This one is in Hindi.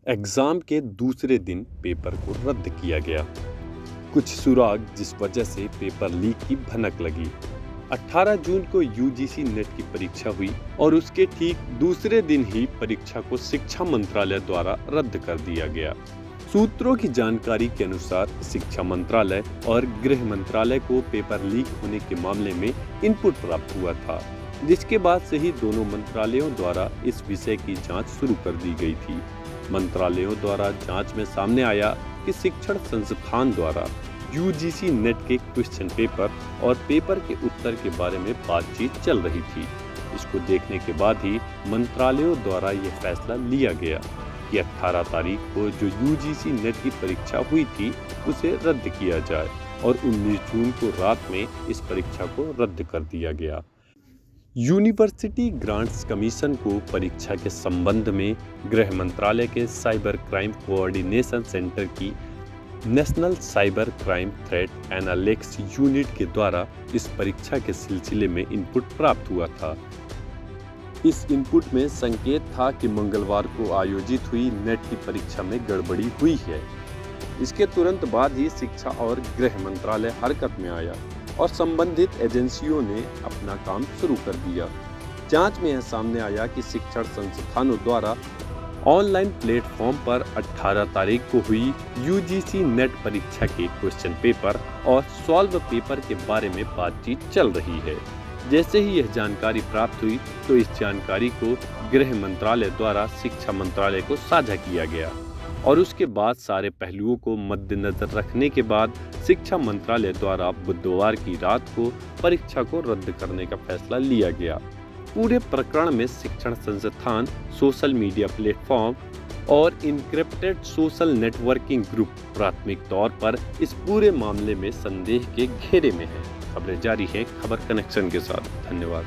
एग्जाम के दूसरे दिन पेपर को रद्द किया गया। कुछ सुराग जिस वजह से पेपर लीक की भनक लगी। 18 जून को यूजीसी नेट की परीक्षा हुई और उसके ठीक दूसरे दिन ही परीक्षा को शिक्षा मंत्रालय द्वारा रद्द कर दिया गया। सूत्रों की जानकारी के अनुसार शिक्षा मंत्रालय और गृह मंत्रालय को पेपर लीक होने के मामले में इनपुट प्राप्त हुआ था, जिसके बाद से ही दोनों मंत्रालयों द्वारा इस विषय की जांच शुरू कर दी गई थी। मंत्रालयों द्वारा जांच में सामने आया कि शिक्षण संस्थान द्वारा यूजीसी नेट के क्वेश्चन पेपर और पेपर के उत्तर के बारे में बातचीत चल रही थी। इसको देखने के बाद ही मंत्रालयों द्वारा यह फैसला लिया गया कि 18 तारीख को जो यूजीसी नेट की परीक्षा हुई थी उसे रद्द किया जाए और 19 जून को रात में इस परीक्षा को रद्द कर दिया गया। यूनिवर्सिटी ग्रांट्स कमीशन को परीक्षा के संबंध में गृह मंत्रालय के साइबर क्राइम कोऑर्डिनेशन सेंटर की national cyber crime threat analytics unit के द्वारा इस परीक्षा के सिलसिले में इनपुट प्राप्त हुआ था। इस इनपुट में संकेत था कि मंगलवार को आयोजित हुई नेट की परीक्षा में गड़बड़ी हुई है। इसके तुरंत बाद ही शिक्षा और गृह मंत्रालय हरकत में आया और संबंधित एजेंसियों ने अपना काम शुरू कर दिया। जांच में यह सामने आया कि शिक्षण संस्थानों द्वारा ऑनलाइन प्लेटफॉर्म पर 18 तारीख को हुई यूजीसी नेट परीक्षा के क्वेश्चन पेपर और सॉल्व पेपर के बारे में बातचीत चल रही है। जैसे ही यह जानकारी प्राप्त हुई तो इस जानकारी को गृह मंत्रालय द्वारा शिक्षा मंत्रालय को साझा किया गया और उसके बाद सारे पहलुओं को मद्देनजर रखने के बाद शिक्षा मंत्रालय द्वारा बुधवार की रात को परीक्षा को रद्द करने का फैसला लिया गया। पूरे प्रकरण में शिक्षण संस्थान, सोशल मीडिया प्लेटफॉर्म और इनक्रिप्टेड सोशल नेटवर्किंग ग्रुप प्राथमिक तौर पर इस पूरे मामले में संदेह के घेरे में है। खबरें जारी हैं खबर कनेक्शन के साथ। धन्यवाद।